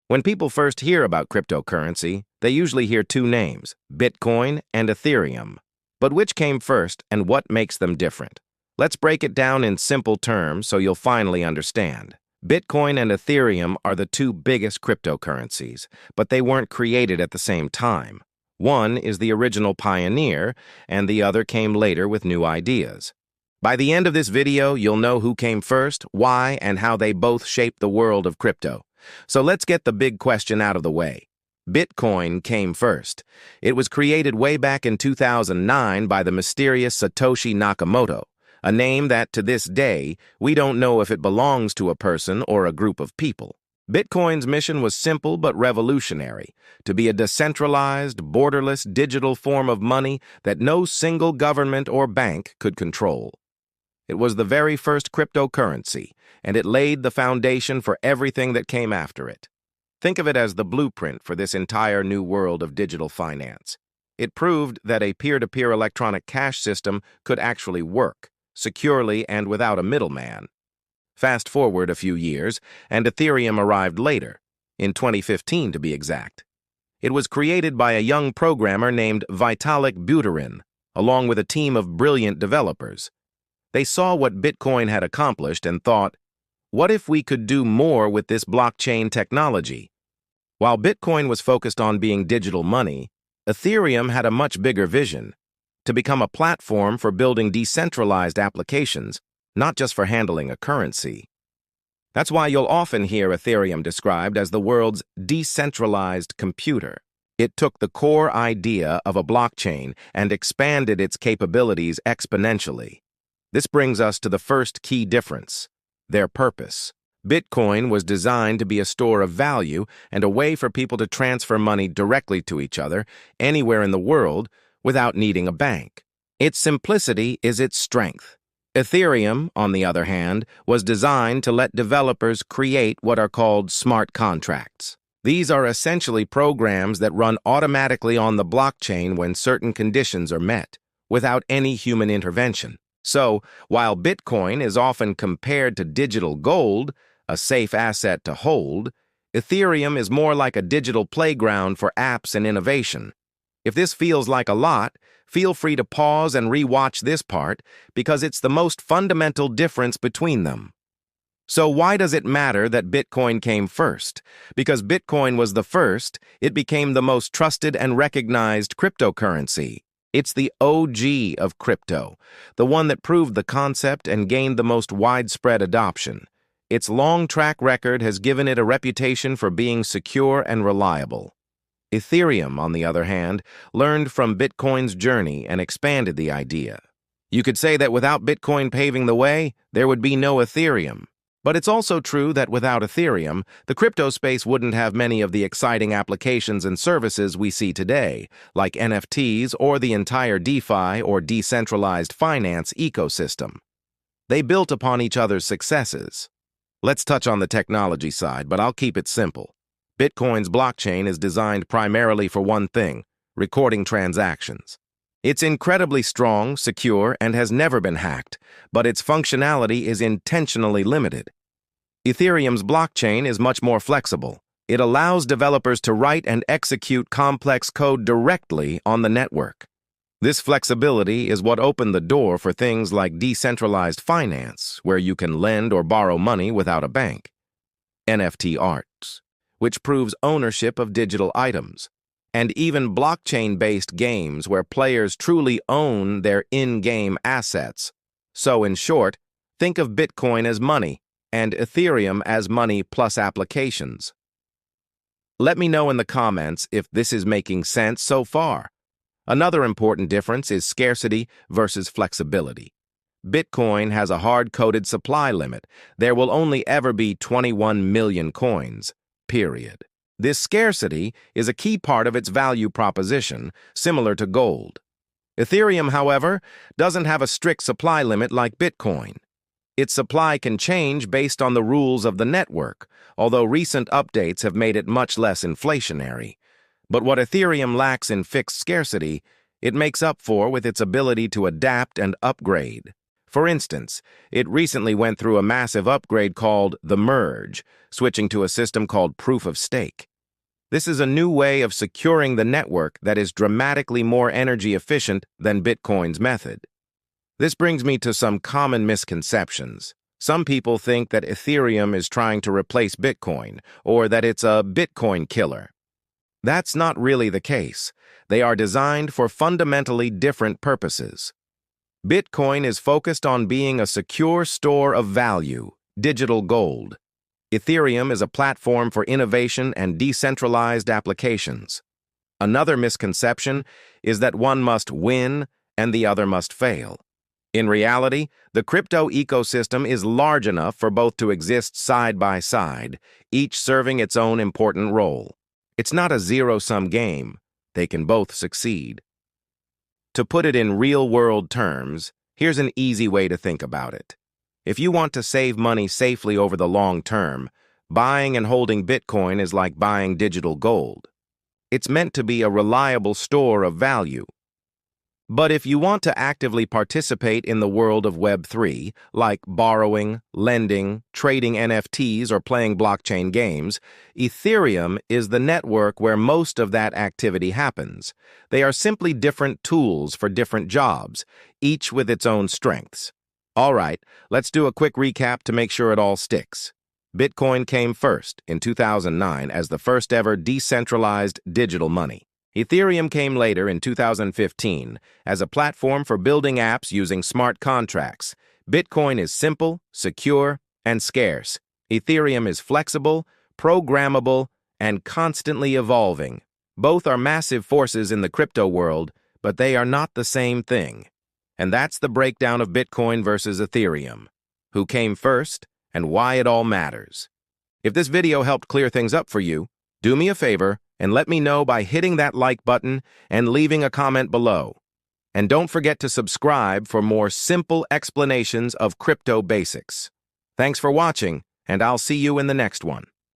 When people first hear about cryptocurrency, they usually hear two names, Bitcoin and Ethereum. But which came first and what makes them different? Let's break it down in simple terms so you'll finally understand. Bitcoin and Ethereum are the two biggest cryptocurrencies, but they weren't created at the same time. One is the original pioneer, and the other came later with new ideas. By the end of this video, you'll know who came first, why, and how they both shaped the world of crypto. So let's get the big question out of the way. Bitcoin came first. It was created way back in 2009 by the mysterious Satoshi Nakamoto, a name that, to this day, we don't know if it belongs to a person or a group of people. Bitcoin's mission was simple but revolutionary, to be a decentralized, borderless digital form of money that no single government or bank could control. It was the very first cryptocurrency, and it laid the foundation for everything that came after it. Think of it as the blueprint for this entire new world of digital finance. It proved that a peer-to-peer electronic cash system could actually work, securely and without a middleman. Fast forward a few years, and Ethereum arrived later, in 2015 to be exact. It was created by a young programmer named Vitalik Buterin, along with a team of brilliant developers. They saw what Bitcoin had accomplished and thought, what if we could do more with this blockchain technology? While Bitcoin was focused on being digital money, Ethereum had a much bigger vision, to become a platform for building decentralized applications, not just for handling a currency. That's why you'll often hear Ethereum described as the world's decentralized computer. It took the core idea of a blockchain and expanded its capabilities exponentially. This brings us to the first key difference, their purpose. Bitcoin was designed to be a store of value and a way for people to transfer money directly to each other, anywhere in the world, without needing a bank. Its simplicity is its strength. Ethereum, on the other hand, was designed to let developers create what are called smart contracts. These are essentially programs that run automatically on the blockchain when certain conditions are met, without any human intervention. So, while Bitcoin is often compared to digital gold, a safe asset to hold, Ethereum is more like a digital playground for apps and innovation. If this feels like a lot, feel free to pause and re-watch this part because it's the most fundamental difference between them. So why does it matter that Bitcoin came first? Because Bitcoin was the first, it became the most trusted and recognized cryptocurrency. It's the OG of crypto, the one that proved the concept and gained the most widespread adoption. Its long track record has given it a reputation for being secure and reliable. Ethereum, on the other hand, learned from Bitcoin's journey and expanded the idea. You could say that without Bitcoin paving the way, there would be no Ethereum. But it's also true that without Ethereum, the crypto space wouldn't have many of the exciting applications and services we see today, like NFTs or the entire DeFi or decentralized finance ecosystem. They built upon each other's successes. Let's touch on the technology side, but I'll keep it simple. Bitcoin's blockchain is designed primarily for one thing, recording transactions. It's incredibly strong, secure, and has never been hacked, but its functionality is intentionally limited. Ethereum's blockchain is much more flexible. It allows developers to write and execute complex code directly on the network. This flexibility is what opened the door for things like decentralized finance, where you can lend or borrow money without a bank. NFT arts, which proves ownership of digital items. And even blockchain-based games where players truly own their in-game assets. So, in short, think of Bitcoin as money and Ethereum as money plus applications. Let me know in the comments if this is making sense so far. Another important difference is scarcity versus flexibility. Bitcoin has a hard-coded supply limit. There will only ever be 21 million coins, period. This scarcity is a key part of its value proposition, similar to gold. Ethereum, however, doesn't have a strict supply limit like Bitcoin. Its supply can change based on the rules of the network, although recent updates have made it much less inflationary. But what Ethereum lacks in fixed scarcity, it makes up for with its ability to adapt and upgrade. For instance, it recently went through a massive upgrade called the merge, switching to a system called proof of stake. This is a new way of securing the network that is dramatically more energy efficient than Bitcoin's method. This brings me to some common misconceptions. Some people think that Ethereum is trying to replace Bitcoin, or that it's a Bitcoin killer. That's not really the case. They are designed for fundamentally different purposes. Bitcoin is focused on being a secure store of value, digital gold. Ethereum is a platform for innovation and decentralized applications. Another misconception is that one must win and the other must fail. In reality, the crypto ecosystem is large enough for both to exist side by side, each serving its own important role. It's not a zero-sum game. They can both succeed. To put it in real-world terms, here's an easy way to think about it. If you want to save money safely over the long term, buying and holding Bitcoin is like buying digital gold. It's meant to be a reliable store of value. But if you want to actively participate in the world of Web3, like borrowing, lending, trading NFTs, or playing blockchain games, Ethereum is the network where most of that activity happens. They are simply different tools for different jobs, each with its own strengths. All right, let's do a quick recap to make sure it all sticks. Bitcoin came first in 2009 as the first ever decentralized digital money. Ethereum came later in 2015 as a platform for building apps using smart contracts. Bitcoin is simple, secure, and scarce. Ethereum is flexible, programmable, and constantly evolving. Both are massive forces in the crypto world, but they are not the same thing. And that's the breakdown of Bitcoin versus Ethereum. Who came first, and why it all matters. If this video helped clear things up for you, do me a favor and let me know by hitting that like button and leaving a comment below. And don't forget to subscribe for more simple explanations of crypto basics. Thanks for watching, and I'll see you in the next one.